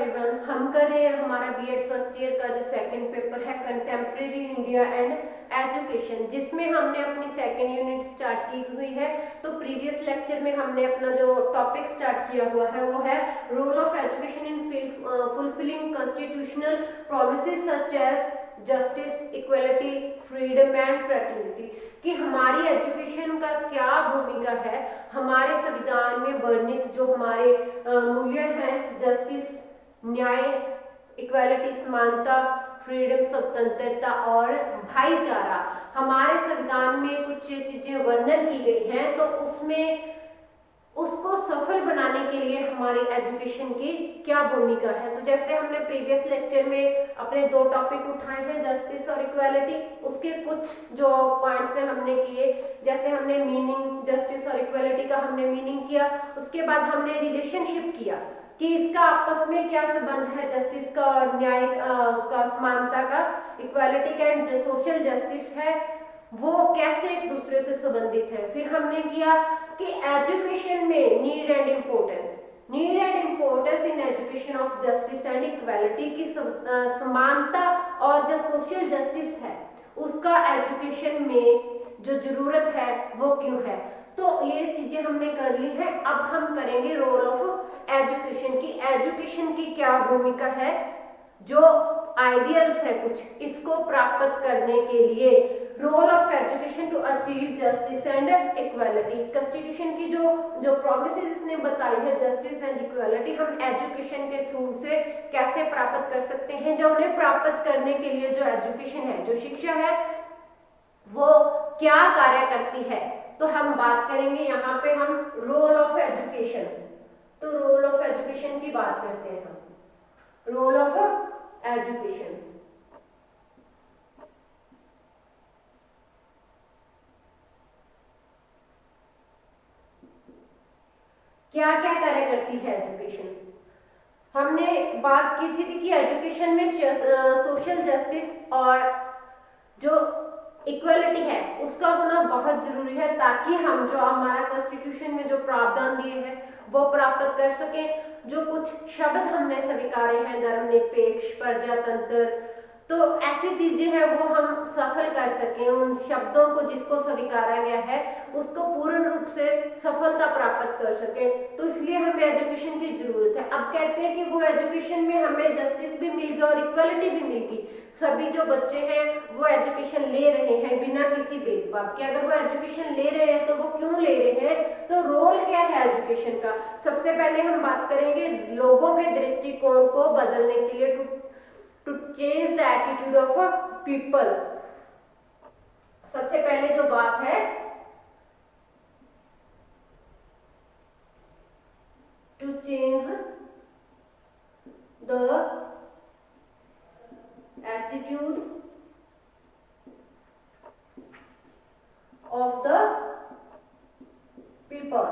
Everyone, हम कर रहे हैं हमारा बीएड फर्स्ट ईयर का जो सेकंड पेपर है कंटेम्प्रेरी इंडिया एंड एजुकेशन, जिसमें हमने अपनी सेकंड यूनिट स्टार्ट की हुई है। तो प्रीवियस लेक्चर में हमने अपना जो टॉपिक स्टार्ट किया हुआ है वो है role of education in fulfilling constitutional promises such as justice, equality, freedom and fraternity, कि हमारी एजुकेशन का क्या भूमिका है हमारे संविधान में वर्णित जो हमारे मूल्य हैं, जस्टिस, न्याय, इक्वालिटी, समानता, फ्रीडम, स्वतंत्रता और भाईचारा। हमारे संविधान में कुछ चीजें वर्णन की गई हैं, तो उसमें उसको सफल बनाने के लिए हमारी एजुकेशन की क्या भूमिका है। तो जैसे हमने प्रीवियस लेक्चर में अपने दो टॉपिक उठाए हैं, जस्टिस और इक्वालिटी, उसके कुछ जो पॉइंट्स हैं हमने किए, जैसे हमने मीनिंग जस्टिस और इक्वालिटी का हमने मीनिंग किया, उसके बाद हमने रिलेशनशिप किया कि इसका आपस में क्या संबंध है, जस्टिस का और न्याय उसका समानता का, इक्वालिटी का एंड सोशल जस्टिस है वो कैसे एक दूसरे से संबंधित है। फिर हमने किया कि एजुकेशन में need and importance in education of justice and equality की समानता और जो सोशल जस्टिस है उसका एजुकेशन में जो जरूरत है वो क्यों है। तो ये चीजें हमने कर ली है। अब हम करेंगे रोल ऑफ एजुकेशन की क्या भूमिका है, जो आइडियल्स है कुछ इसको प्राप्त करने के लिए। Role of education to achieve justice and equality, constitution की जो प्रोमिसेस इसने बताई है जस्टिस एंड इक्वालिटी, हम एजुकेशन के थ्रू से कैसे प्राप्त कर सकते हैं। जो उन्हें प्राप्त करने के लिए जो एजुकेशन है, जो शिक्षा है, वो क्या कार्य करती है, तो हम बात करेंगे यहाँ पे हम रोल ऑफ एजुकेशन। तो रोल ऑफ एजुकेशन की बात करते हैं हम। रोल ऑफ एजुकेशन, क्या क्या कार्य करती है एजुकेशन। हमने बात की थी कि एजुकेशन में सोशल जस्टिस और जो इक्वलिटी है उसका होना बहुत जरूरी है, ताकि हम जो हमारा कॉन्स्टिट्यूशन में जो प्रावधान दिए हैं वो प्राप्त कर सकें। जो कुछ शब्द हमने स्वीकारे हैं, धर्मनिरपेक्ष, प्रजातंत्र, तो ऐसी चीजें हैं वो हम सफल कर सकें। उन शब्दों को जिसको स्वीकारा गया है उसको पूर्ण रूप से सफलता प्राप्त कर सके, तो इसलिए हमें एजुकेशन की जरूरत है। अब कहते हैं कि वो एजुकेशन में हमें जस्टिस भी मिल गई और इक्वलिटी भी मिल गई। सभी जो बच्चे हैं वो एजुकेशन ले रहे हैं बिना किसी भेदभाव के। अगर वो एजुकेशन ले रहे हैं तो वो क्यों ले रहे हैं, तो रोल क्या है एजुकेशन का। सबसे पहले हम बात करेंगे लोगों के दृष्टिकोण को बदलने के लिए, to change the attitude of people. सबसे पहले जो बात है to change the attitude of the people,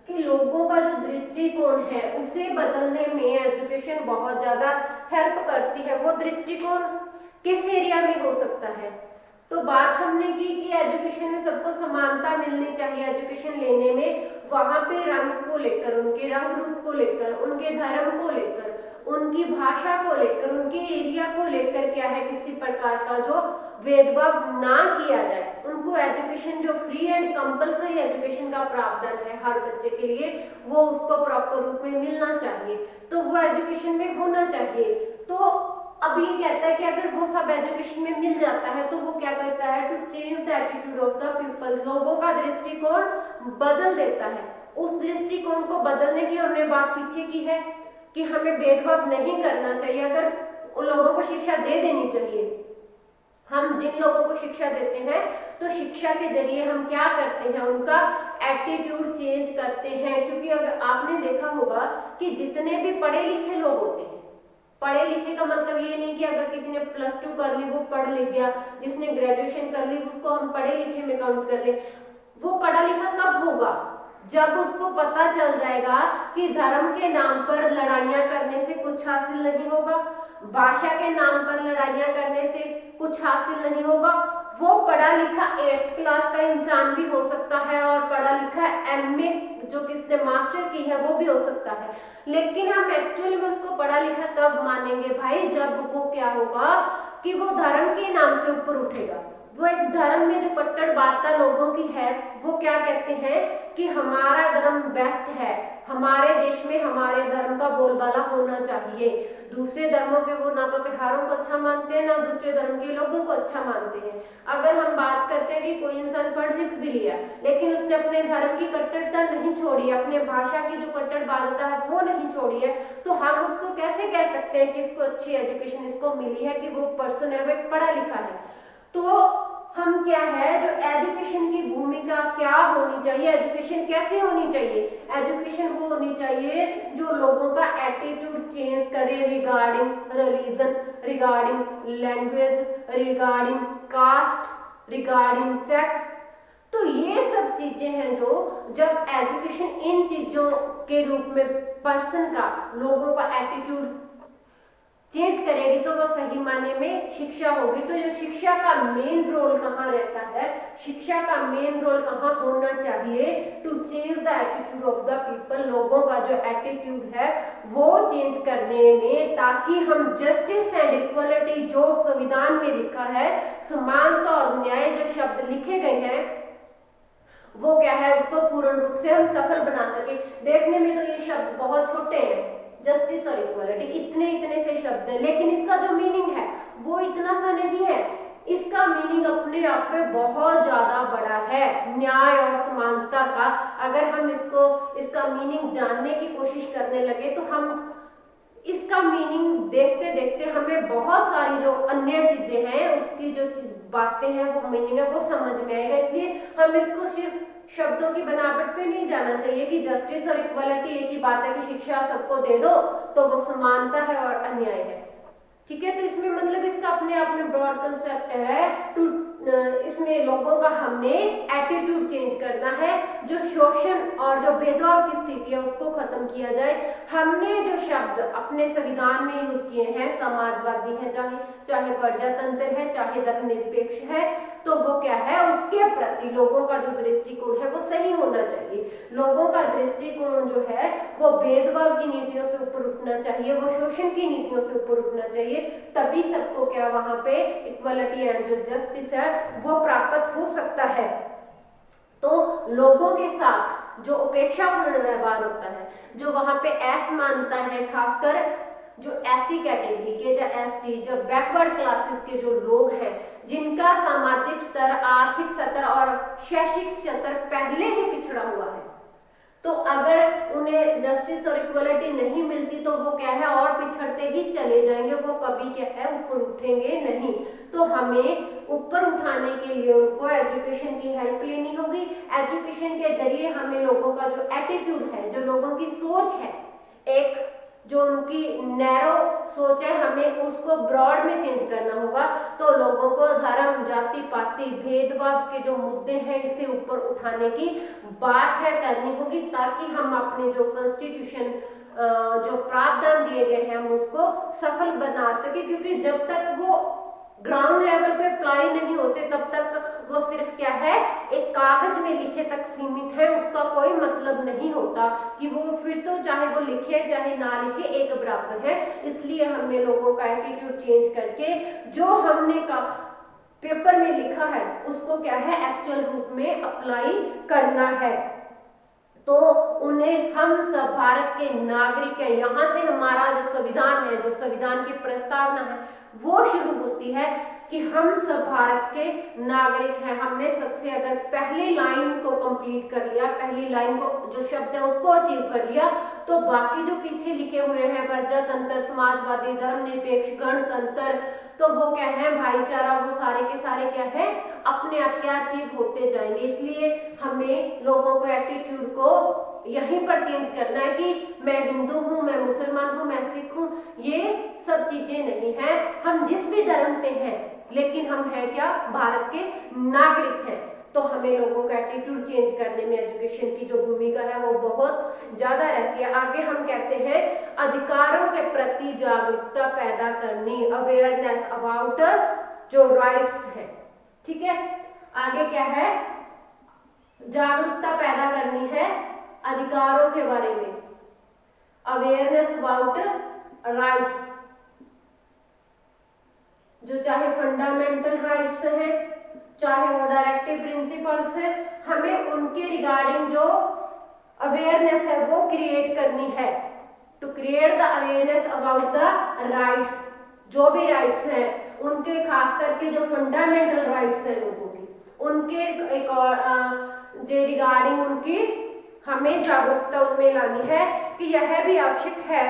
कि लोगों का जो दृष्टिकोण है उसे बदलने में एजुकेशन बहुत ज्यादा हेल्प करती है। वो दृष्टिकोण किस एरिया में हो सकता है, तो बात हमने की कि एजुकेशन में सबको समानता मिलनी चाहिए। एजुकेशन लेने में वहां पे रंग को लेकर, उनके रंग रूप को लेकर, उनके धर्म को लेकर, उनकी भाषा को लेकर, उनके एरिया को लेकर क्या है, किसी प्रकार का जो भेदभाव ना किया जाए। उनको एजुकेशन जो फ्री एंड कंपल्सरी एजुकेशन का प्रावधान है हर बच्चे के लिए, वो उसको प्रॉपर रूप में मिलना चाहिए, तो वो एजुकेशन में होना चाहिए। तो अब ये कहता है कि अगर वो सब एजुकेशन में मिल जाता है तो वो क्या करता है, to change the attitude of the people, लोगों का दृष्टिकोण बदल देता है। उस दृष्टिकोण को बदलने की हमने बात पीछे की है कि हमें भेदभाव नहीं करना चाहिए, अगर उन लोगों को शिक्षा दे देनी चाहिए। हम जिन लोगों को शिक्षा देते हैं तो शिक्षा के जरिए हम क्या करते हैं, उनका एटीट्यूड चेंज करते हैं। क्योंकि अगर आपने देखा होगा कि जितने भी पढ़े लिखे लोग होते हैं, पढ़े लिखे का मतलब ये नहीं कि अगर किसी ने +2 कर ली वो पढ़ लिख गया, जिसने ग्रेजुएशन कर ली उसको हम पढ़े लिखे में काउंट कर ले। वो पढ़ा लिखा कब होगा, जब उसको पता चल जाएगा कि धर्म के नाम पर लड़ाइयां करने से कुछ हासिल नहीं होगा, भाषा के नाम पर लड़ाइयां करने से कुछ हासिल नहीं होगा। वो पढ़ा लिखा 8th क्लास का इंसान भी हो सकता है और पढ़ा लिखा MA जो किसने मास्टर की है वो भी हो सकता है, लेकिन हम एक्चुअली में उसको पढ़ा लिखा तब मानेंगे भाई जब वो क्या होगा कि वो धर्म के नाम से ऊपर उठेगा। वो एक धर्म में जो कट्टरवादिता लोगों की है वो क्या कहते हैं कि हमारा धर्म बेस्ट है, हमारे देश में हमारे धर्म का बोलबाला होना चाहिए। दूसरे धर्मों के वो ना तो त्योहारों को अच्छा मानते हैं ना दूसरे धर्म के लोगों को अच्छा मानते हैं। अगर हम बात करते हैं कि कोई इंसान पढ़ लिख भी लिया लेकिन उसने अपने धर्म की कट्टरता नहीं छोड़ी, अपने भाषा की जो कट्टरवादिता है वो नहीं छोड़ी है, तो हम उसको कैसे कह सकते हैं कि इसको अच्छी एजुकेशन इसको मिली है, कि वो पर्सन है वो एक पढ़ा लिखा है। तो हम क्या है जो एजुकेशन की भूमिका क्या होनी चाहिए, एजुकेशन कैसे होनी चाहिए, एजुकेशन वो होनी चाहिए जो लोगों का एटीट्यूड चेंज करे regarding religion, regarding language, regarding caste, regarding sex. तो ये सब चीजें हैं जो जब एजुकेशन इन चीजों के रूप में पर्सन का लोगों का एटीट्यूड चेंज करेगी तो वो सही माने में शिक्षा होगी। तो जो शिक्षा का मेन रोल कहाँ रहता है, शिक्षा का मेन रोल कहाँ होना चाहिए to change the attitude of the people, लोगों का जो एटीट्यूड है वो चेंज करने में, ताकि हम जस्टिस एंड इक्वलिटी जो संविधान में लिखा है, समानता और न्याय जो शब्द लिखे गए हैं वो क्या है उसको पूर्ण रूप से हम सफल बना सके। देखने में तो ये शब्द बहुत छोटे हैं, जस्टिस और इक्वालिटी इतने इतने से शब्द है, लेकिन इसका जो मीनिंग है वो इतना सा नहीं है। इसका मीनिंग अपने आप में बहुत ज्यादा बड़ा है, न्याय और समानता का। अगर हम इसका मीनिंग जानने की कोशिश करने लगे तो हम इसका मीनिंग देखते देखते हमें बहुत सारी जो अन्य चीजें हैं उसकी जो बातें हैं वो मीनिंग है वो समझ में आएगा। इसलिए हम इसको सिर्फ शब्दों की बनावट पे नहीं जाना चाहिए कि जस्टिस और इक्वालिटी एक ही बात है कि शिक्षा सबको दे दो तो वो समानता है और अन्याय है, ठीक है। तो इसमें मतलब इसका अपने आप में ब्रॉड कंसेप्ट है टू, इसमें लोगों का हमने एटीट्यूड चेंज करना है, जो शोषण और जो भेदभाव की स्थिति है उसको खत्म किया जाए। हमने जो शब्द अपने संविधान में यूज किए हैं, समाजवादी है चाहे प्रजातंत्र है चाहे धर्मनिरपेक्ष है, तो वो क्या है उसके प्रति लोगों का जो दृष्टिकोण है वो सही होना चाहिए। लोगों का दृष्टिकोण जो है वो भेदभाव की नीतियों से ऊपर उठना चाहिए, वो शोषण की नीतियों से ऊपर उठना चाहिए, तभी सबको क्या वहां पे इक्वलिटी एंड जो जस्टिस है वो प्राप्त हो सकता है। तो लोगों के साथ जो उपेक्षापूर्ण व्यवहार होता है, जो वहां पे असमानता है, खासकर जो ऐसी कैटेगरी के जो एसटी जो बैकवर्ड क्लासेस के जो लोग हैं जिनका सामाजिक स्तर, आर्थिक स्तर और शैक्षिक स्तर पहले ही पिछड़ा हुआ है, तो अगर उन्हें जस्टिस और इक्वलिटी नहीं मिलती तो वो क्या है और पिछड़ते ही चले जाएंगे, वो कभी क्या है ऊपर उठेंगे नहीं। तो हमें ऊपर उठाने के लिए उनको एजुकेशन की हेल्प लेनी होगी। एजुकेशन के जरिए हमें लोगों का जो एटीट्यूड है, जो लोगों की सोच है, एक जो उनकी नैरो सोच है, हमें उसको ब्रॉड में चेंज करना होगा। तो लोगों को धर्म, जाति पाति, भेदभाव के जो मुद्दे हैं इसे ऊपर उठाने की बात है करनी होगी, ताकि हम अपने जो कॉन्स्टिट्यूशन जो प्रावधान दिए गए हैं हम उसको सफल बना सके। क्योंकि जब तक वो ग्राउंड लेवल पे अप्लाई नहीं होते तब तक वो सिर्फ क्या है एक कागज में लिखे तक सीमित है, उसका कोई मतलब नहीं होता कि वो फिर तो चाहे वो लिखे चाहे ना लिखे एक बराबर है। इसलिए हमें लोगों का एटीट्यूड चेंज करके जो हमने का पेपर में लिखा है उसको क्या है एक्चुअल रूप में अप्लाई करना है। तो उन्हें हम सब भारत के नागरिक हैं, यहाँ से हमारा जो संविधान है, जो संविधान की प्रस्तावना है वो शुरू होती है कि हम सब भारत के नागरिक हैं। हमने सबसे अगर पहली लाइन को कंप्लीट कर लिया, पहली लाइन को जो शब्द है उसको अचीव कर लिया, तो बाकी जो पीछे लिखे हुए हैं प्रजातंत्र, समाजवादी, धर्मनिरपेक्ष, गणतंत्र, तो वो क्या है भाईचारा, वो सारे के सारे क्या है अपने आप क्या अचीव होते जाएंगे। इसलिए हमें लोगों को एटीट्यूड को यहीं पर चेंज करना है कि मैं हिंदू हूँ, मैं मुसलमान हूँ, मैं सिख हूँ, ये सब चीजें नहीं है। हम जिस भी धर्म से हैं लेकिन हम हैं क्या भारत के नागरिक हैं। तो हमें लोगों का एटीट्यूड चेंज करने में एजुकेशन की जो भूमिका है वो बहुत ज्यादा रहती है। आगे हम कहते हैं अधिकारों के प्रति जागरूकता पैदा करनी, अवेयरनेस अबाउट जो राइट्स है। ठीक है, आगे क्या है, जागरूकता पैदा करनी है अधिकारों के बारे में, अवेयरनेस अबाउट राइट्स, जो चाहे फंडामेंटल राइट्स हैं, चाहे वो डायरेक्टिव प्रिंसिपल्स हैं, हमें उनके रिगार्डिंग जो अवेयरनेस है वो क्रिएट करनी है। To create the awareness about the rights, जो भी राइट्स हैं उनके, खास करके जो फंडामेंटल राइट्स हैं लोगों की, उनके एक जो रिगार्डिंग उनकी हमें जागरूकता उनमें लानी है कि यह भी आवश्यक है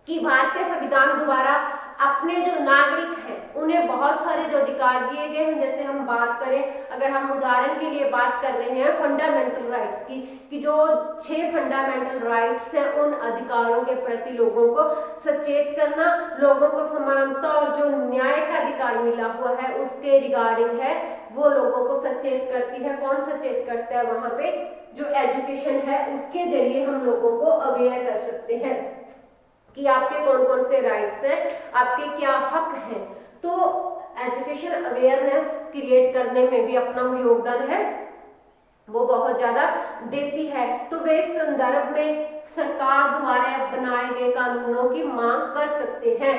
कि भारत के संविधान द्वारा अपने जो नागरिक हैं उन्हें बहुत सारे जो अधिकार दिए गए हैं। जैसे हम बात करें, अगर हम उदाहरण के लिए बात कर रहे हैं फंडामेंटल राइट्स की, कि जो 6 फंडामेंटल राइट्स हैं उन अधिकारों के प्रति लोगों को सचेत करना, लोगों को समानता और जो न्याय का अधिकार मिला हुआ है उसके रिगार्डिंग है वो लोगों को सचेत करती है। कौन सचेत करता है, वहां पे जो एजुकेशन है उसके जरिए हम लोगों को अवेयर कर सकते हैं कि आपके कौन कौन से राइट्स हैं, आपके क्या हक हैं। तो एजुकेशन अवेयरनेस क्रिएट करने में भी अपना योगदान है वो बहुत ज्यादा देती है। तो वे इस संदर्भ में सरकार द्वारा बनाए गए कानूनों की मांग कर सकते हैं।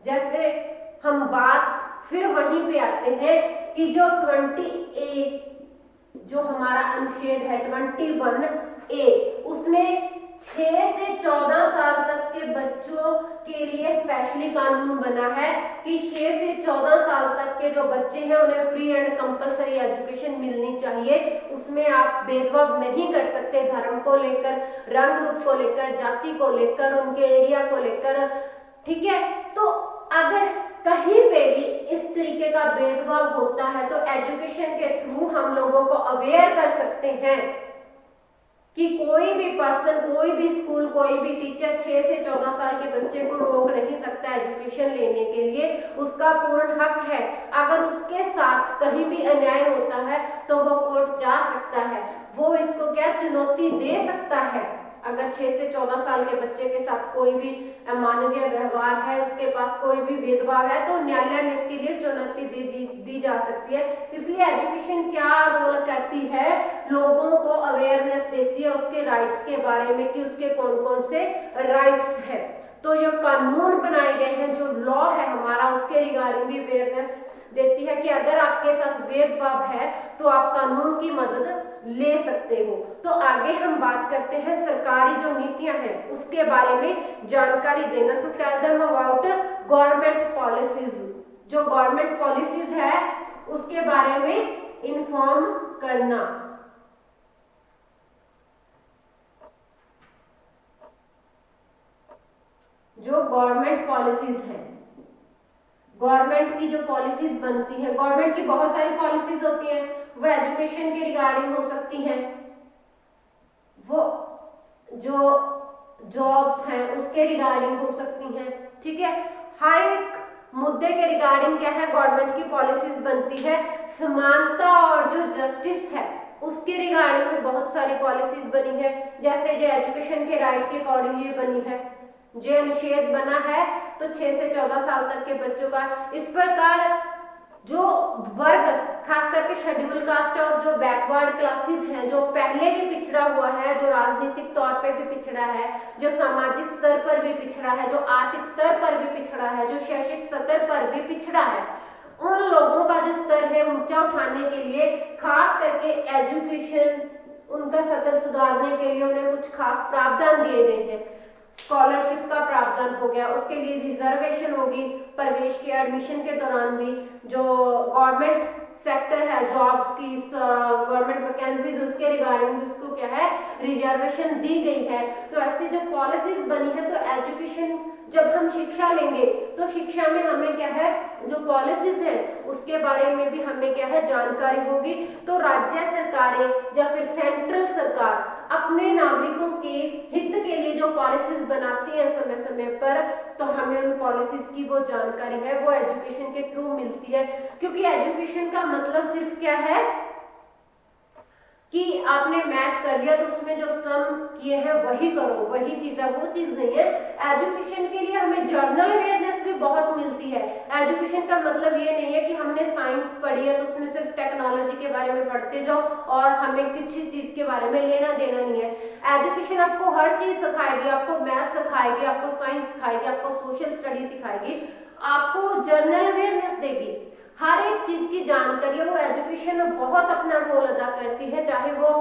जैसे हम बात फिर वहीं पे आते हैं कि जो 20A जो हमारा अनुच्छेद है 21A, उसमें 6 से 14 साल तक के बच्चों के लिए स्पेशली कानून बना है कि 6 से 14 साल तक के जो बच्चे हैं उन्हें फ्री एंड कंपलसरी एजुकेशन मिलनी चाहिए। उसमें आप भेदभाव नहीं कर सकते, धर्म को लेकर, रंग रूप को लेकर, जाति को लेकर, उनके एरिया को लेकर। ठीक है, तो अगर कहीं पे भी इस तरीके का भेदभाव होता है तो एजुकेशन के थ्रू हम लोगों को अवेयर कर सकते हैं कि कोई भी पर्सन, कोई भी स्कूल, कोई भी टीचर 6 से 14 साल के बच्चे को रोक नहीं सकता एजुकेशन लेने के लिए, उसका पूर्ण हक है। अगर उसके साथ कहीं भी अन्याय होता है तो वो कोर्ट जा सकता है, वो इसको क्या चुनौती दे सकता है। अगर 6 से 14 साल के बच्चे के साथ कोई भी अमानवीय व्यवहार है, उसके पास कोई भी भेदभाव है, तो न्यायालय में इसके लिए चुनौती दी जा सकती है। इसलिए एजुकेशन क्या रोल करती है, लोगों को अवेयरनेस देती है उसके राइट्स के बारे में कि उसके कौन कौन से राइट्स है। तो जो कानून बनाए गए हैं, जो लॉ है हमारा, उसके रिगार्डिंग भी अवेयरनेस देती है कि अगर आपके साथ भेदभाव है तो आप कानून की मदद ले सकते हो। तो आगे हम बात करते हैं सरकारी जो नीतियां हैं उसके बारे में जानकारी देना। To tell them about government policies, जो गवर्नमेंट पॉलिसीज है उसके बारे में इन्फॉर्म करना। जो गवर्नमेंट पॉलिसीज हैं, गवर्नमेंट की जो पॉलिसीज बनती हैं, गवर्नमेंट की बहुत सारी पॉलिसीज होती हैं, वो एजुकेशन के रिगार्डिंग हो सकती हैं, वो जो जॉब्स हैं उसके रिगार्डिंग हो सकती हैं। ठीक है, हर एक मुद्दे के रिगार्डिंग क्या है, गवर्नमेंट की पॉलिसीज बनती है। समानता और जो जस्टिस है उसके रिगार्डिंग में बहुत सारी पॉलिसीज बनी है। जैसे जो एजुकेशन के राइट के अकॉर्डिंग ये बनी है, जो अनुच्छेद बना है तो 6 से 14 साल तक के बच्चों का। इस प्रकार जो वर्ग, खास करके शेड्यूल कास्ट और जो बैकवर्ड क्लासेस हैं, जो पहले भी पिछड़ा हुआ है, जो राजनीतिक तौर पे भी पिछड़ा है, जो सामाजिक स्तर पर भी पिछड़ा है, जो आर्थिक स्तर पर भी पिछड़ा है, जो शैक्षिक स्तर पर भी पिछड़ा है, उन लोगों का जो स्तर है ऊंचा उठाने के लिए खास करके एजुकेशन, उनका स्तर सुधारने के लिए उन्हें कुछ खास प्रावधान दिए गए हैं। स्कॉलरशिप का प्रावधान हो गया, उसके लिए रिजर्वेशन होगी प्रवेश के एडमिशन के दौरान भी। जो गवर्नमेंट सेक्टर है, जॉब्स की गवर्नमेंट वैकेंसीज, उसके रिगार्डिंग उसको क्या है रिजर्वेशन दी गई है। तो ऐसी जो पॉलिसीज बनी है, तो एजुकेशन जब हम शिक्षा लेंगे तो शिक्षा में हमें क्या है, जो पॉलिसीज है उसके बारे में भी हमें क्या है जानकारी होगी। तो राज्य सरकारें या फिर सेंट्रल सरकार अपने नागरिकों के हित के लिए जो पॉलिसीज बनाती है समय समय पर, तो हमें उन पॉलिसीज की वो जानकारी है वो एजुकेशन के थ्रू मिलती है। क्योंकि एजुकेशन का मतलब सिर्फ क्या है, कि आपने मैथ कर लिया तो उसमें जो सम किए हैं वही करो, वही चीज है, वो चीज नहीं है। एजुकेशन के लिए हमें जर्नल अवेयरनेस भी बहुत मिलती है। एजुकेशन का मतलब ये नहीं है कि हमने साइंस पढ़ी है तो उसमें सिर्फ टेक्नोलॉजी के बारे में पढ़ते जाओ और हमें किसी चीज के बारे में लेना देना नहीं है। एजुकेशन आपको हर चीज सिखाएगी, आपको मैथ सिखाएगी, आपको साइंस सिखाएगी, आपको सोशल स्टडी सिखाएगी, आपको जर्नल अवेयरनेस देगी। हर एक चीज की जानकारी वो एजुकेशन में बहुत अपना रोल अदा करती है, चाहे वो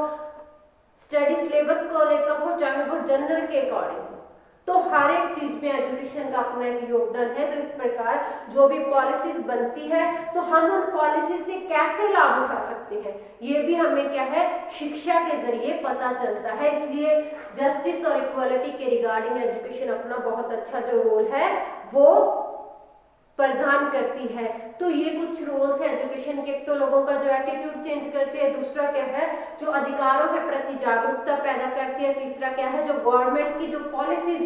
स्टडी सिलेबस को लेकर हो, चाहे वो जनरल के अकॉर्डिंग हो। तो हर एक चीज में एजुकेशन का अपना एक योगदान है। तो इस प्रकार जो भी पॉलिसीज बनती है तो हम उन पॉलिसी से कैसे लाभ उठा सकते हैं ये भी हमें क्या है, शिक्षा के जरिए पता चलता है। इसलिए जस्टिस और इक्वालिटी के रिगार्डिंग एजुकेशन अपना बहुत अच्छा जो रोल है वो प्रदान करती है। तो ये कुछ रोल्स है एजुकेशन के। तो लोगों का जो एटीट्यूड चेंज करती है, दूसरा क्या है जो अधिकारों के प्रति जागरूकता पैदा करती है, तीसरा क्या है जो गवर्नमेंट की जो पॉलिसीज,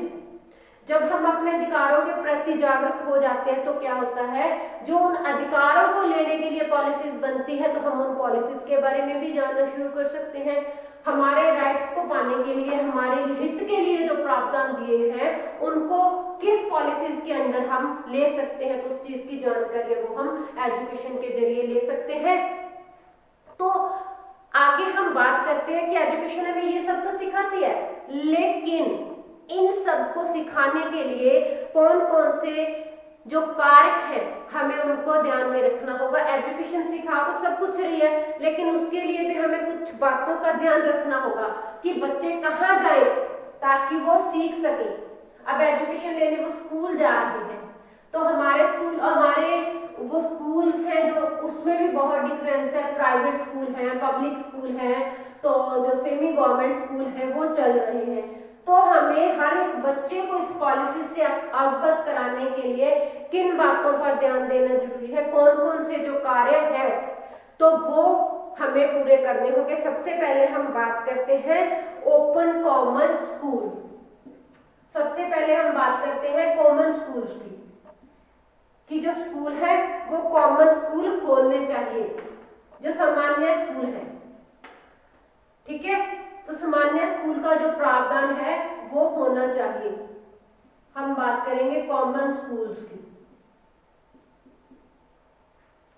जब हम अपने अधिकारों के प्रति जागरूक हो जाते हैं तो क्या होता है, जो उन अधिकारों को लेने के लिए पॉलिसीज बनती है तो हम उन पॉलिसीज के बारे में भी जानना शुरू कर सकते हैं। हमारे राइट्स को पाने के लिए, हमारे हित के लिए जो प्रावधान दिए हैं उनको किस पॉलिसीज के अंदर हम ले सकते हैं, तो उस चीज की जानकारी वो हम एजुकेशन के जरिए ले सकते हैं। तो आगे हम बात करते हैं कि एजुकेशन हमें ये सब तो सिखाती है, लेकिन इन सब को सिखाने के लिए कौन कौन से जो कारक है हमें उनको ध्यान में रखना होगा। एजुकेशन सिखा तो सब कुछ रही है, लेकिन उसके लिए भी हमें कुछ बातों का ध्यान रखना होगा कि बच्चे कहाँ जाए ताकि वो सीख सके। अब एजुकेशन लेने वो स्कूल जा रहे हैं तो हमारे स्कूल, हमारे वो स्कूल्स हैं जो उसमें भी बहुत डिफरेंस है। प्राइवेट स्कूल हैं, पब्लिक स्कूल हैं, तो जो सेमी गवर्नमेंट स्कूल हैं वो चल रहे हैं। तो हमें हर एक बच्चे को इस पॉलिसी से अवगत कराने के लिए किन बातों पर ध्यान देना जरूरी है, कौन कौन से जो कार्य है तो वो हमें पूरे करने होंगे। सबसे पहले हम बात करते हैं ओपन कॉमन स्कूल। सबसे पहले हम बात करते हैं कॉमन स्कूल्स की, कि जो स्कूल है वो कॉमन स्कूल खोलने चाहिए, जो सामान्य स्कूल है। ठीक है, तो सामान्य स्कूल का जो प्रावधान है वो होना चाहिए। हम बात करेंगे कॉमन स्कूल्स की।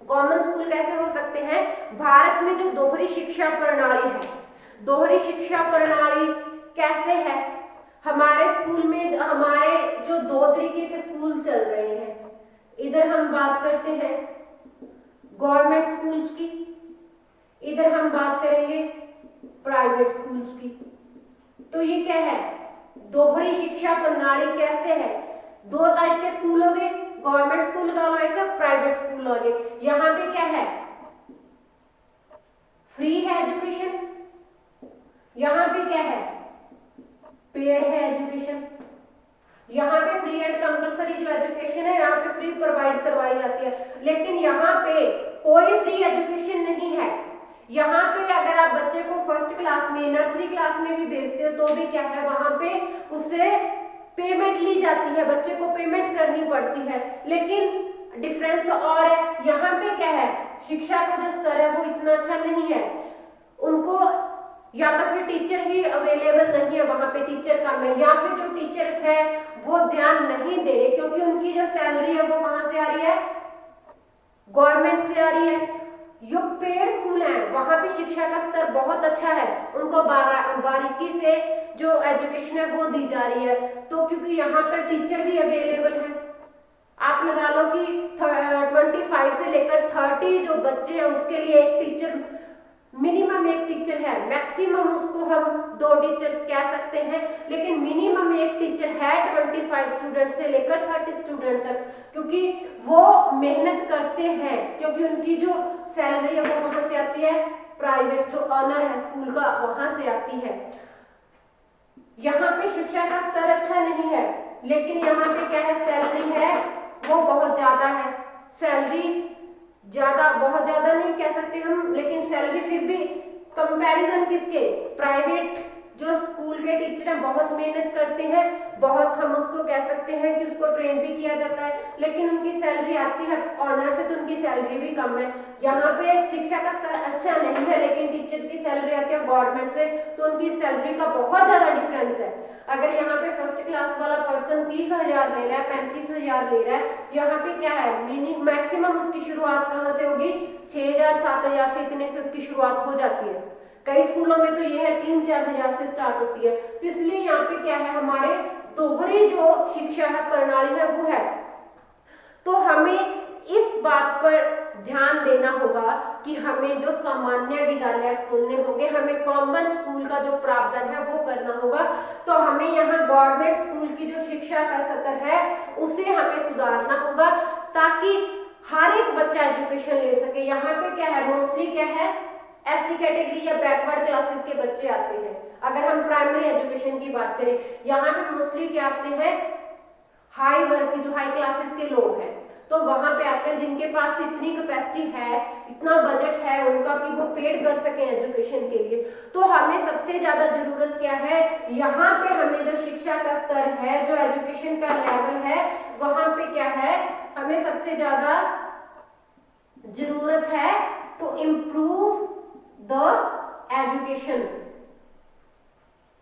कॉमन स्कूल कैसे हो सकते हैं? भारत में जो दोहरी शिक्षा प्रणाली है, दोहरी शिक्षा प्रणाली कैसे है? हमारे स्कूल में हमारे जो दो तरीके के स्कूल चल रहे हैं, इधर हम बात करते हैं गवर्नमेंट स्कूल्स की, इधर हम बात करेंगे प्राइवेट स्कूल्स की। तो ये क्या है, दोहरी शिक्षा प्रणाली कैसे है? दो टाइप के स्कूल हो गए, गवर्नमेंट स्कूल का एक प्राइवेट स्कूल हो गए। यहाँ पे क्या है, फ्री है एजुकेशन, यहाँ पे क्या है, पेड है एजुकेशन। यहाँ पे फ्री एंड कंपलसरी जो एजुकेशन है यहाँ पे फ्री प्रोवाइड करवाई जाती है, लेकिन यहाँ पे कोई फ्री एजुकेशन नहीं है। यहाँ पे अगर आप बच्चे को फर्स्ट क्लास में, नर्सरी क्लास में भी भेजते हो तो भी क्या है, वहां पे उसे पेमेंट ली जाती है, बच्चे को पेमेंट करनी पड़ती है। लेकिन डिफरेंस और है, यहाँ पे क्या है, शिक्षा का जो स्तर है वो इतना अच्छा नहीं है। उनको या तो फिर टीचर ही अवेलेबल नहीं है, वहां पे टीचर कम है, या फिर जो टीचर है वो ध्यान नहीं दे रहे क्योंकि उनकी जो सैलरी है वो कहां से आ रही है, गवर्नमेंट से आ रही है। जो पेड स्कूल है वहां पे शिक्षा का स्तर बहुत अच्छा है, उनको बारीकी से जो एजुकेशन है वो दी जा रही है। तो क्योंकि यहाँ पर टीचर भी अवेलेबल है, आप लगा लो कि 25 से लेकर 30 जो बच्चे हैं उसके लिए एक टीचर, मिनिमम एक टीचर है, मैक्सिमम उसको हम 2 टीचर कह सकते हैं, लेकिन मिनिमम एक टीचर है 25 स्टूडेंट से लेकर 30 स्टूडेंट तक, क्योंकि वो मेहनत करते हैं, क्योंकि उनकी जो सैलरी है वो वहां से आती है, प्राइवेट जो ऑनर है स्कूल का वहां से आती है। यहाँ पे शिक्षा का स्तर अच्छा नहीं है, लेकिन यहाँ पे क्या है, सैलरी है वो बहुत ज्यादा है। सैलरी ज्यादा, बहुत ज्यादा नहीं कह सकते हम, लेकिन सैलरी फिर भी कंपैरिजन किसके, प्राइवेट जो स्कूल के टीचर हैं बहुत मेहनत करते हैं, बहुत हम उसको कह सकते हैं कि उसको ट्रेन भी किया किया जाता है, लेकिन उनकी सैलरी आती है ऑनर से तो उनकी सैलरी भी कम है। यहाँ पे शिक्षा का स्तर अच्छा नहीं है, लेकिन टीचर की सैलरी आती है गवर्नमेंट से तो उनकी सैलरी का बहुत ज्यादा डिफरेंस है। अगर यहाँ पे फर्स्ट क्लास वाला पर्सन 30,000 ले रहा है, 35,000 ले रहा है, यहाँ पे क्या है मिनिमम मैक्सिमम उसकी शुरुआत कहाँ से होगी, 6,000 7,000 से, इतने से उसकी शुरुआत हो जाती है। कई स्कूलों में तो ये है 3-4 हजार से स्टार्ट होती है। तो इसलिए यहाँ पे क्या है, हमारे दोहरी जो शिक्षा है प्रणाली है वो है। तो हमें इस बात पर ध्यान देना होगा कि हमें जो सामान्य विद्यालय खोलने होंगे, हमें कॉमन स्कूल का जो प्रावधान है वो करना होगा। तो हमें यहाँ गवर्नमेंट स्कूल की जो शिक्षा का स्तर है उसे हमें सुधारना होगा, ताकि हर एक बच्चा एजुकेशन ले सके। यहाँ पे क्या है, मोस्टली क्या है, एससी कैटेगरी या बैकवर्ड क्लासेस के बच्चे आते हैं। अगर हम प्राइमरी एजुकेशन की बात करें, यहाँ पे मोस्टली क्या आते हैं, हाई वर्ग के, जो हाई क्लासेस के लोग हैं, तो वहां पे आते हैं जिनके पास इतनी कैपेसिटी है, इतना बजट है उनका कि वो पेड कर सके एजुकेशन के लिए। तो हमें सबसे ज्यादा जरूरत क्या है, यहाँ पे हमें जो शिक्षा का स्तर है, जो एजुकेशन का लेवल है, वहां पे क्या है, हमें सबसे ज्यादा जरूरत है to improve the education.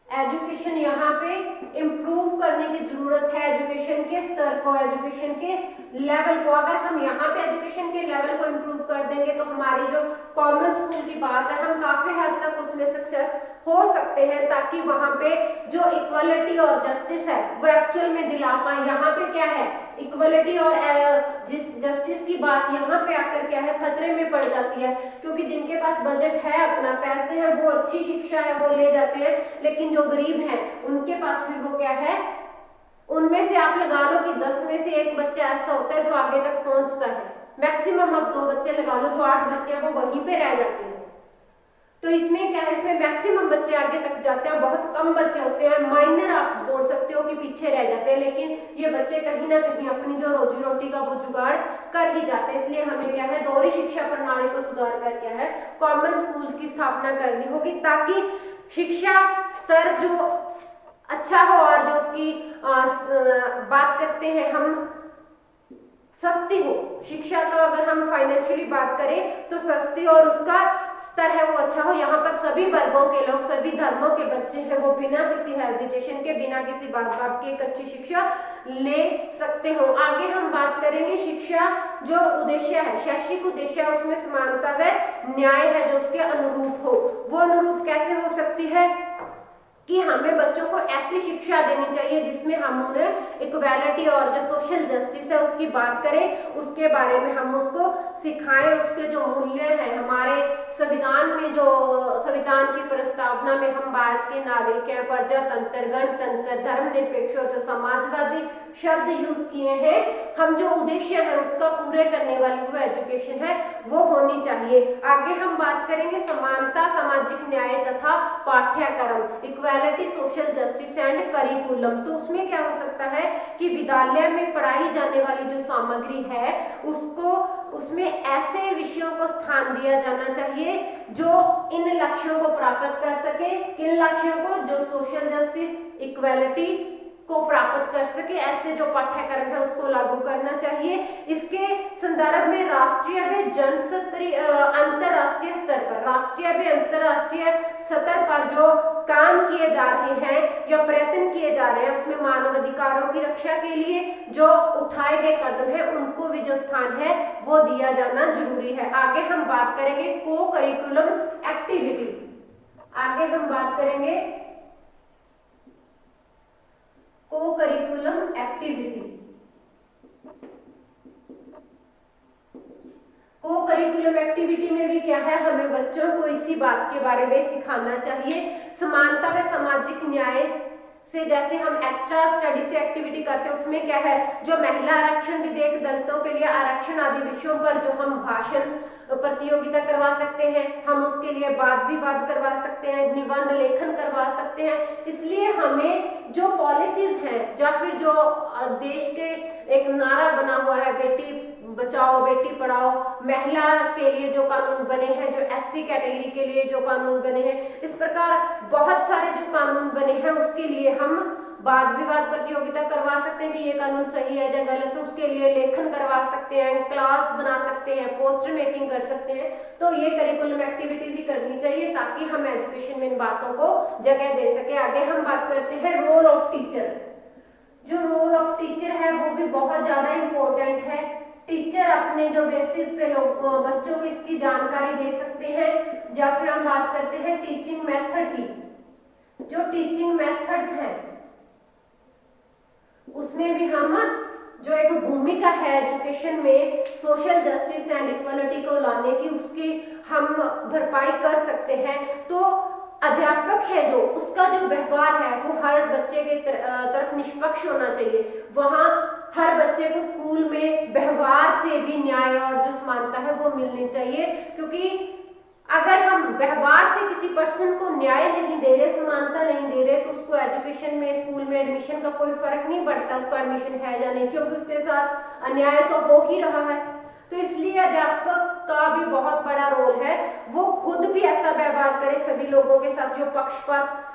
Education यहाँ पे इम्प्रूव करने की जरूरत है, एजुकेशन के स्तर को, एजुकेशन के लेवल को। अगर हम यहाँ पे एजुकेशन के लेवल को इम्प्रूव कर देंगे तो हमारी जो कॉमन स्कूल की बात है, हम काफी हद तक उसमें सक्सेस हो सकते हैं, ताकि वहां पे जो इक्वलिटी और जस्टिस है वो एक्चुअल में दिला पाए। यहाँ पे क्या है, इक्वलिटी और जस्टिस की बात यहाँ पे आकर क्या है, खतरे में पड़ जाती है, क्योंकि जिनके पास बजट है, अपना पैसे हैं, वो अच्छी शिक्षा है वो ले जाते हैं, लेकिन जो गरीब हैं उनके पास फिर वो क्या है, उनमें से आप लगा लो कि 10 में से एक बच्चा ऐसा होता है जो आगे तक पहुंचता है। मैक्सिमम आप 2 बच्चे लगा लो, जो 8 बच्चे हैं वो वहीं पे रह जाते हैं। तो इसमें क्या है, इसमें मैक्सिमम बच्चे आगे तक जाते हैं, बहुत कम बच्चे होते हैं, माइनर आप बोल सकते हो कि पीछे रह जाते हैं, लेकिन ये बच्चे कहीं ना कहीं अपनी जो रोजी रोटी का वो जुगाड़ कर ही जाते हैं। इसलिए हमें क्या है, दोहरी शिक्षा प्रणाली को सुधार कर क्या है, कॉमन स्कूल की स्थापना करनी होगी, ताकि शिक्षा स्तर जो अच्छा हो और जो उसकी बात करते हैं हम सस्ती हो। शिक्षा का अगर हम फाइनेंशियली बात करें तो सस्ती और उसका स्तर है वो अच्छा हो। यहाँ पर सभी वर्गों के लोग, सभी धर्मों के बच्चे हैं वो बिना किसी हेजिटेशन के, बिना किसी बात के एक अच्छी शिक्षा ले सकते हो। आगे हम बात करेंगे शिक्षा जो उद्देश्य है, शैक्षिक उद्देश्य है, उसमें समानता है, न्याय है, जो उसके अनुरूप हो। वो अनुरूप कैसे हो सकती है कि हमें बच्चों को ऐसी शिक्षा देनी चाहिए जिसमें हम उन्हें इक्वालिटी और जो सोशल जस्टिस है उसकी बात करें, उसके बारे में हम उसको सिखाएं, उसके जो मूल्य हैं, हमारे संविधान में जो संविधान की प्रस्तावना में हम भारत के नागरिक हैं, प्रजातंत्र, गणतंत्र, धर्मनिरपेक्ष और जो समाजवादी शब्द यूज किए हैं, हम जो उद्देश्य है उसका पूरे करने वाली वो एजुकेशन है वो होनी चाहिए। आगे हम बात करेंगे समानता, सामाजिक न्याय तथा पाठ्यक्रम, equality, social justice and curriculum. तो उसमें क्या हो सकता है कि विद्यालय में पढ़ाई जाने वाली जो सामग्री है उसको, उसमें ऐसे विषयों को स्थान दिया जाना चाहिए जो इन लक्ष्यों को प्राप्त कर सके। किन लक्ष्यों को, जो सोशल जस्टिस, इक्वालिटी को प्राप्त कर सके, ऐसे जो पाठ्यक्रम है उसको लागू करना चाहिए। इसके संदर्भ में राष्ट्रीय व जनस्तरीय अंतरराष्ट्रीय स्तर पर, राष्ट्रीय व अंतरराष्ट्रीय स्तर पर जो काम किए जा रहे हैं या प्रयत्न किए जा रहे हैं, उसमें मानव अधिकारों की रक्षा के लिए जो उठाए गए कदम है उनको भी जो स्थान है वो दिया जाना जरूरी है। आगे हम बात करेंगे को करिकुलम एक्टिविटी। आगे हम बात करेंगे को करिकुलम एक्टिविटी। को करिकुलम एक्टिविटी में भी क्या है, हमें बच्चों को इसी बात के बारे में सिखाना चाहिए। समानता व सामाजिक न्याय से, जैसे हम एक्स्ट्रा स्टडी से एक्टिविटी करते हैं, उसमें क्या है, जो महिला आरक्षण, विधेयक, दलितों के लिए आरक्षण आदि विषयों पर जो हम भाषण प्रतियोगिता करवा सकते हैं, हम उसके लिए वाद विवाद करवा सकते हैं, निबंध लेखन करवा सकते हैं। इसलिए हमें जो पॉलिसीज हैं या फिर जो देश के एक नारा बना हुआ है, बेटी बचाओ बेटी पढ़ाओ, महिला के लिए जो कानून बने हैं, जो एससी कैटेगरी के लिए जो कानून बने हैं, इस प्रकार बहुत सारे जो कानून बने हैं उसके लिए हम वाद विवाद प्रतियोगिता करवा सकते हैं कि ये कानून सही है या गलत है, उसके लिए लेखन करवा सकते हैं, क्लास बना सकते हैं, पोस्टर मेकिंग कर सकते हैं। तो ये करिकुलम एक्टिविटीज ही करनी चाहिए ताकि हम एजुकेशन में इन बातों को जगह दे सके। आगे हम बात करते हैं रोल ऑफ टीचर। जो रोल ऑफ टीचर है वो भी बहुत ज्यादा इम्पोर्टेंट है। टीचर अपने जो बेसिस पे लोग बच्चों को इसकी जानकारी दे सकते हैं। या फिर हम बात करते हैं टीचिंग मेथड की। जो टीचिंग मेथड्स हैं उसमें भी हम जो एक भूमिका है एजुकेशन में सोशल जस्टिस एंड इक्वालिटी को लाने की, उसकी हम भरपाई कर सकते हैं। तो अध्यापक है जो उसका जो व्यवहार है वो हर बच्चे के तरफ निष्पक्ष होना चाहिए। वहाँ हर बच्चे को स्कूल में व्यवहार से भी न्याय और जो समानता है वो मिलनी चाहिए, क्योंकि अगर हम व्यवहार से किसी पर्सन को न्याय नहीं दे रहे, समानता नहीं दे रहे, तो उसको एजुकेशन में स्कूल में एडमिशन का कोई फर्क नहीं पड़ता उसको एडमिशन है या नहीं, क्योंकि उसके साथ अन्याय तो हो ही रहा है। तो इसलिए अध्यापक का भी बहुत बड़ा रोल है, वो खुद भी ऐसा व्यवहार करे सभी लोगों के साथ जो पक्षपात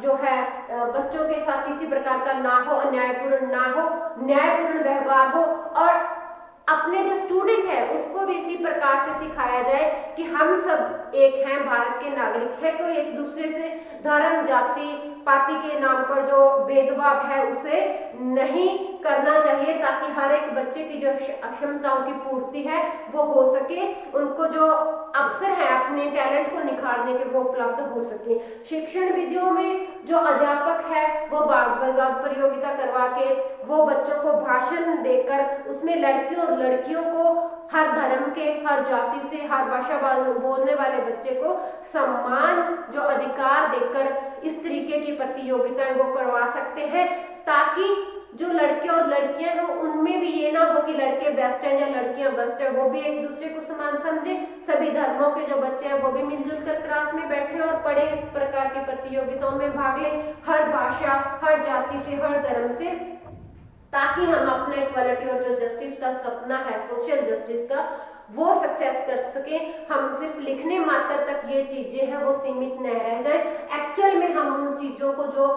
जो है बच्चों के साथ किसी प्रकार का ना हो, अन्यायपूर्ण ना हो, न्यायपूर्ण व्यवहार हो। और अपने जो स्टूडेंट है उसको भी इसी प्रकार से सिखाया जाए कि हम सब एक हैं, भारत के नागरिक हैं, कोई एक दूसरे से धर्म जाति पाति के नाम पर जो भेदभाव है उसे नहीं करना चाहिए, ताकि हर एक बच्चे की जो क्षमताओं की पूर्ति है वो हो सके, उनको जो अवसर है अपने टैलेंट को निखारने के वो उपलब्ध हो सके। शिक्षण विधियों में जो अध्यापक है वो वाद विवाद प्रतियोगिता करवा के वो बच्चों को भाषण देकर उसमें लड़कियों और लड़कियों को हर धर्म के, हर जाति से, हर भाषा बोलने वाले बच्चे को सम्मान जो अधिकार देकर इस तरीके की प्रतियोगिताएं वो करवा सकते हैं, ताकि जो लड़के और लड़कियां हैं उनमें भी ये ना हो कि लड़के बेस्ट हैं या लड़कियां बेस्ट हैं, वो भी एक दूसरे को समान समझे। सभी धर्मों के जो बच्चे हैं वो भी मिलजुल कर क्लास में बैठे और पढ़े, इस प्रकार की प्रतियोगिताओं में भाग लें, हर भाषा, हर जाति से, हर धर्म से, ताकि हम अपना इक्वालिटी और जो जस्टिस का सपना है, सोशल जस्टिस का, वो सक्सेस कर सके। हम सिर्फ लिखने मात्र तक ये चीजें हैं वो सीमित न रह जाए, एक्चुअल में हम उन चीजों को जो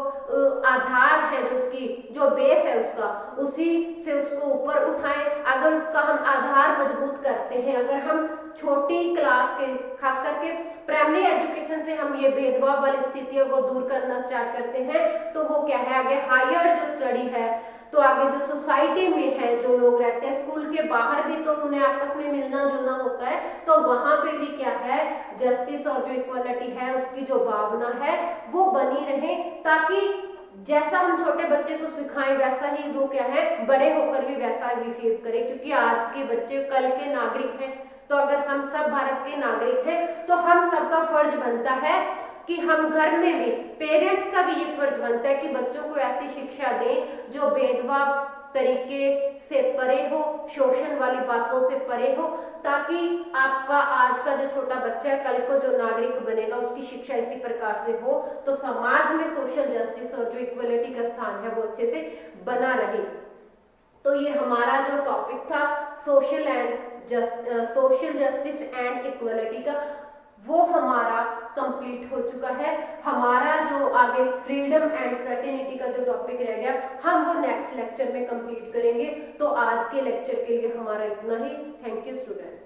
आधार है, जो उसकी जो बेस है उसका, उसी से उसको ऊपर उठाएं। अगर उसका हम आधार मजबूत करते हैं, अगर हम छोटी क्लास के खास करके प्राइमरी एजुकेशन से हम ये भेदभाव वाली स्थितियों को दूर करना स्टार्ट करते हैं, तो वो क्या है, आगे हायर जो स्टडी है, तो आगे जो सोसाइटी में है जो लोग रहते हैं, स्कूल के बाहर भी तो उन्हें आपस में मिलना जुलना होता है, तो वहां पे भी क्या है, जस्टिस और जो इक्वालिटी है उसकी जो भावना है वो बनी रहे, ताकि जैसा हम छोटे बच्चे को सिखाएं वैसा ही वो क्या है बड़े होकर भी वैसा बिहेव करे, क्योंकि आज के बच्चे कल के नागरिक हैं। तो अगर हम सब भारत के नागरिक हैं तो हम सबका फर्ज बनता है कि हम घर में भी, पेरेंट्स का भी ये फर्ज बनता है कि बच्चों को ऐसी शिक्षा दें जो भेदभाव तरीके से परे हो, शोषण वाली बातों से परे हो, ताकि आपका आज का जो छोटा बच्चा है कल को जो नागरिक बनेगा उसकी शिक्षा इसी प्रकार से हो, तो समाज में सोशल जस्टिस और जो इक्वलिटी का स्थान है वो अच्छे से बना रहे। तो ये हमारा जो टॉपिक था सोशल जस्टिस एंड इक्वलिटी का, वो हमारा कंप्लीट हो चुका है। हमारा जो आगे फ्रीडम एंड फ्रेटर्निटी का जो टॉपिक रह गया हम वो नेक्स्ट लेक्चर में कंप्लीट करेंगे। तो आज के लेक्चर के लिए हमारा इतना ही। Thank you student.